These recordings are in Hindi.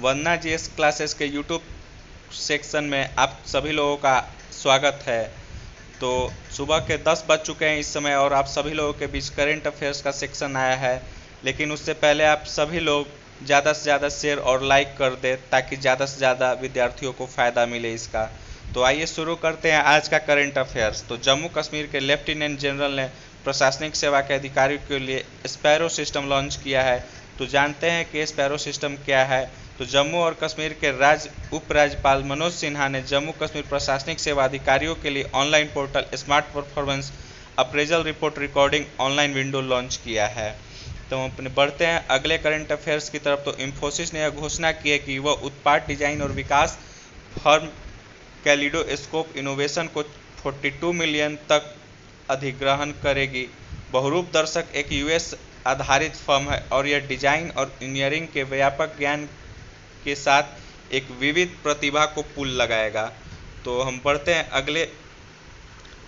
वंदना जीएस क्लासेस के यूट्यूब सेक्शन में आप सभी लोगों का स्वागत है। तो सुबह के 10 बज चुके हैं इस समय और आप सभी लोगों के बीच करंट अफेयर्स का सेक्शन आया है। लेकिन उससे पहले आप सभी लोग ज़्यादा से ज़्यादा शेयर और लाइक कर दें ताकि ज़्यादा से ज़्यादा विद्यार्थियों को फ़ायदा मिले इसका। तो आइए शुरू करते हैं आज का करंट अफेयर्स। तो जम्मू कश्मीर के लेफ्टिनेंट जनरल ने प्रशासनिक सेवा के अधिकारियों के लिए स्पैरो सिस्टम लॉन्च किया है। तो जानते हैं कि स्पैरो सिस्टम क्या है। तो जम्मू और कश्मीर के उपराज्यपाल मनोज सिन्हा ने जम्मू कश्मीर प्रशासनिक सेवा अधिकारियों के लिए online portal smart performance appraisal report recording online window launch किया है। तो हम अपने बढ़ते हैं अगले करंट अफेयर्स की तरफ। तो इंफोसिस ने यह घोषणा की है कि वह उत्पाद डिजाइन और विकास फर्म कैलिडोस्कोप इनोवेशन को 42 मिलियन तक अधिग्रहण करेगी। बहुरूप दर्शक एक यूएस आधारित फर्म है और यह डिजाइन और इंजीनियरिंग के व्यापक ज्ञान के साथ एक विविध प्रतिभा को पुल लगाएगा। तो हम बढ़ते हैं अगले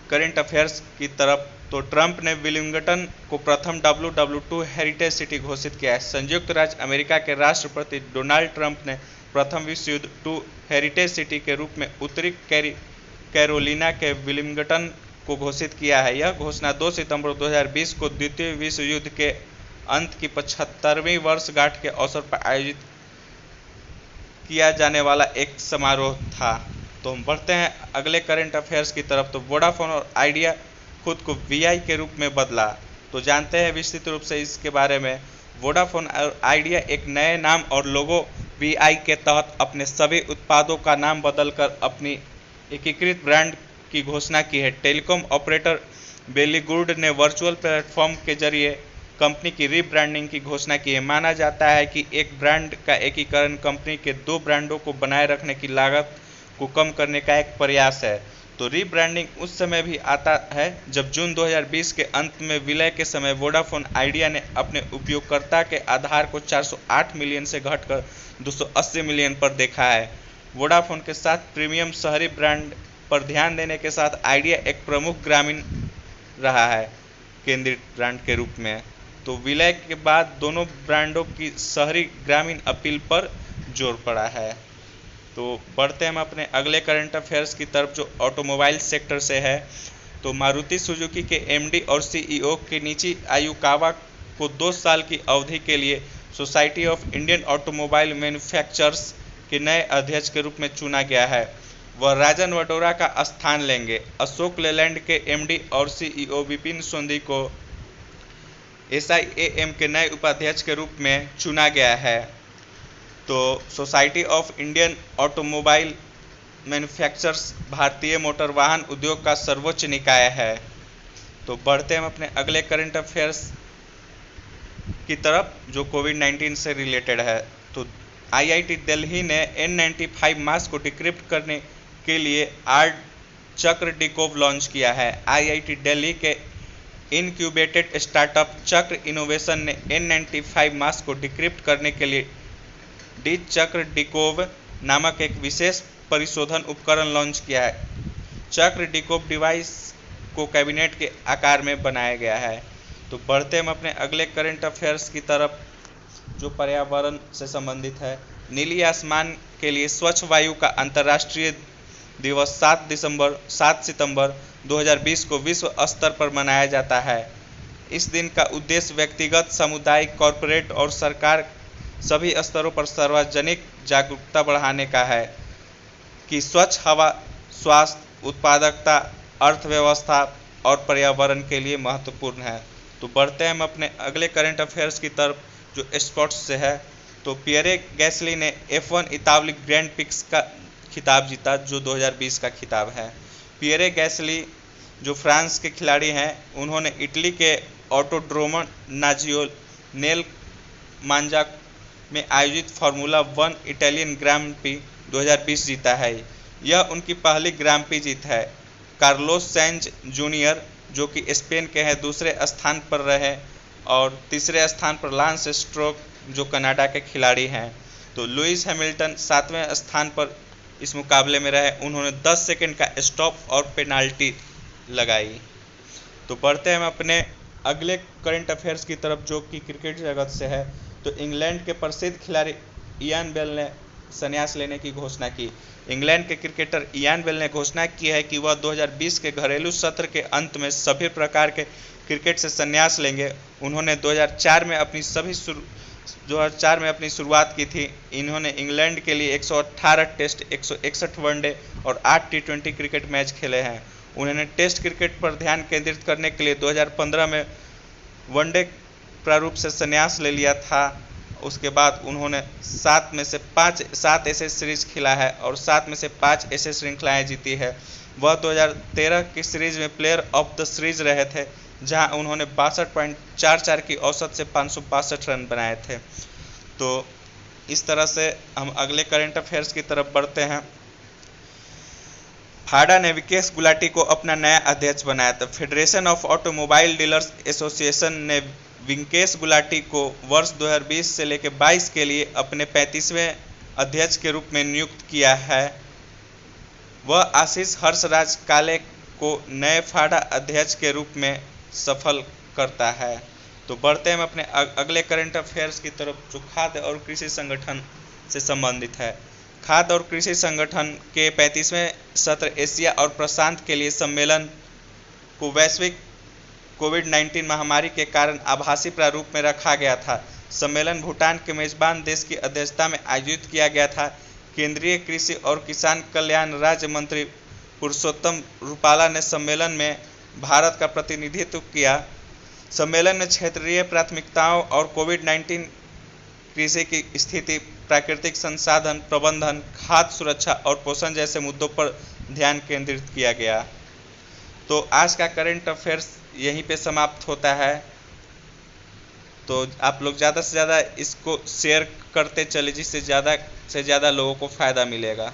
करंट अफेयर्स की तरफ। तो ट्रंप ने विलिंगटन को प्रथम WW2 हेरिटेज सिटी घोषित किया है। संयुक्त राज्य अमेरिका के राष्ट्रपति डोनाल्ड ट्रंप ने प्रथम विश्व युद्ध 2 हेरिटेज सिटी के रूप में उत्तरी कैरोलिना के विलिंगटन को घोषित किया है। यह घोषणा 2 सितंबर 2020 को द्वितीय विश्व युद्ध के अंत की 75वीं वर्षगांठ के अवसर पर आयोजित किया जाने वाला एक समारोह था। तो हम बढ़ते हैं अगले करंट अफेयर्स की तरफ। तो वोडाफोन और आइडिया खुद को VI के रूप में बदला। तो जानते हैं विस्तृत रूप से इसके बारे में। वोडाफोन और आइडिया एक नए नाम और लोगो VI के तहत अपने सभी उत्पादों का नाम बदलकर अपनी एकीकृत ब्रांड की घोषणा की है। टेलीकॉम ऑपरेटर बेलीगुड ने वर्चुअल प्लेटफॉर्म के जरिए कंपनी की रीब्रांडिंग की घोषणा की है। माना जाता है कि एक ब्रांड का एकीकरण कंपनी के 2 ब्रांडों को बनाए रखने की लागत को कम करने का एक प्रयास है। तो रीब्रांडिंग उस समय भी आता है जब जून 2020 के अंत में विलय के समय वोडाफोन आइडिया ने अपने उपयोगकर्ता के आधार को 408 मिलियन से घटकर 280 मिलियन पर देखा है। वोडाफोन के साथ प्रीमियम शहरी ब्रांड पर ध्यान देने के साथ आइडिया एक प्रमुख ग्रामीण रहा है केंद्रित ब्रांड के रूप में। तो विलय के बाद दोनों ब्रांडों की शहरी ग्रामीण अपील पर जोर पड़ा है। तो बढ़ते हैं हम अपने अगले करंट अफेयर्स की तरफ जो ऑटोमोबाइल सेक्टर से है। तो मारुति सुजुकी के MD और CEO की निजी आयु कावा को 2 साल की अवधि के लिए society of Indian automobile manufacturers के नए अध्यक्ष के रूप में चुना गया है। वह राजन वडोरा का स्थान लेंगे। अशोक लेलैंड के MD और CEO विपिन सोंधी को SIAM के नए उपाध्यक्ष के रूप में चुना गया है। तो society of Indian automobile manufacturers भारतीय मोटर वाहन उद्योग का सर्वोच्च निकाय है। तो बढ़ते हैं हम अपने अगले करंट अफेयर्स की तरफ जो कोविड-19 से रिलेटेड है। तो IIT दिल्ली ने N95 मास्क को डिक्रिप्ट करने के लिए आर्ट चक्र डिकोव लॉन्च किया है। IIT दिल्ली के इनक्यूबेटेड स्टार्टअप चक्र इनोवेशन ने N95 मास्क को डिक्रिप्ट करने के लिए डी चक्र डिकोव नामक एक विशेष परिशोधन उपकरण लॉन्च किया है। चक्र डिकोव डिवाइस को कैबिनेट के आकार में बनाया गया है। तो बढ़ते हम अपने अगले करंट अफेयर्स की तरफ जो पर्यावरण से संबंधित है। नीली आसमान के लिए स्वच्छ वायु का अंतर्राष्ट्रीय दिवस 7 सितंबर 2020 को विश्व स्तर पर मनाया जाता है। इस दिन का उद्देश्य व्यक्तिगत, सामुदायिक, कॉरपोरेट और सरकार सभी स्तरों पर सार्वजनिक जागरूकता बढ़ाने का है कि स्वच्छ हवा स्वास्थ्य, उत्पादकता, अर्थव्यवस्था और पर्यावरण के लिए महत्वपूर्ण है। तो बढ़ते हैं हम अपने अगले करंट अफेयर्स की तरफ जो स्पोर्ट्स से है। तो पियरे गैसली ने F1 इतालवी ग्रैंड प्रिक्स का खिताब जीता जो 2020 का खिताब है। पियरे गैसली जो फ्रांस के खिलाड़ी हैं उन्होंने इटली के ऑटोड्रोम नाजियोनेल मांजा में आयोजित फार्मूला 1 इटालियन ग्रांड प्री 2020 जीता है। यह उनकी पहली ग्रांड प्री जीत है। कार्लोस सैंज जूनियर जो कि स्पेन के हैं दूसरे स्थान पर रहे और तीसरे स्थान पर लांस स्ट्रोल जो कनाडा के खिलाड़ी हैं। तो लुइस हैमिल्टन 7वें स्थान पर इस मुकाबले में रहे। उन्होंने 10 सेकंड का स्टॉप और पेनाल्टी लगाई। तो बढ़ते हैं हम अपने अगले करंट अफेयर्स की तरफ जो कि क्रिकेट जगत से है। तो इंग्लैंड के प्रसिद्ध खिलाड़ी इयान बेल ने संन्यास लेने की घोषणा की। इंग्लैंड के क्रिकेटर इयान बेल ने घोषणा की है कि वह 2020 के घरेलू सत्र के अंत में सभी प्रकार के क्रिकेट से संन्यास लेंगे। उन्होंने 2004 में अपनी शुरुआत की थी। इन्होंने इंग्लैंड के लिए 118 टेस्ट, 161 वनडे और 8 टी20 क्रिकेट मैच खेले हैं। उन्होंने टेस्ट क्रिकेट पर ध्यान केंद्रित करने के लिए 2015 में वनडे प्रारूप से संन्यास ले लिया था। उसके बाद उन्होंने 7 एशेज सीरीज खेला है और 7 में से 5 एशेज श्रृंखलाएं जीती है। वह 2013 की सीरीज में प्लेयर ऑफ द सीरीज रहे थे, जहां उन्होंने 62.44 की औसत से 562 रन बनाए थे। तो इस तरह से हम अगले करंट अफेयर्स की तरफ बढ़ते हैं। फाडा ने विकेश गुलाटी को अपना नया अध्यक्ष बनाया। तो federation of automobile dealers association ने विकेश गुलाटी को वर्ष 2020 से लेकर 22 के लिए अपने 35वें अध्यक्ष के रूप में नियुक्त किया है। वह आशीष हर्षराज काले को नए फाडा अध्यक्ष के रूप में सफल करता है। तो बढ़ते हैं हम अपने अगले करंट अफेयर्स की तरफ, जो खाद्य और कृषि संगठन से संबंधित है। खाद्य और कृषि संगठन के 35वें सत्र एशिया और प्रशांत के लिए सम्मेलन को वैश्विक कोविड-19 महामारी के कारण आभासी प्रारूप में रखा गया था। सम्मेलन भूटान के मेजबान देश की अध्यक्षता में आयोजित किया गया था। केंद्रीय कृषि और किसान कल्याण राज्य मंत्री पुरुषोत्तम रूपाला ने सम्मेलन में भारत का प्रतिनिधित्व किया। सम्मेलन में क्षेत्रीय प्राथमिकताओं और कोविड-19 कृषि की स्थिति, प्राकृतिक संसाधन प्रबंधन, खाद्य सुरक्षा और पोषण जैसे मुद्दों पर ध्यान केंद्रित किया गया। तो आज का करंट अफेयर्स यहीं पे समाप्त होता है। तो आप लोग ज़्यादा से ज़्यादा इसको शेयर करते चले, जिससे ज़्यादा से ज़्यादा लोगों को फ़ायदा मिलेगा।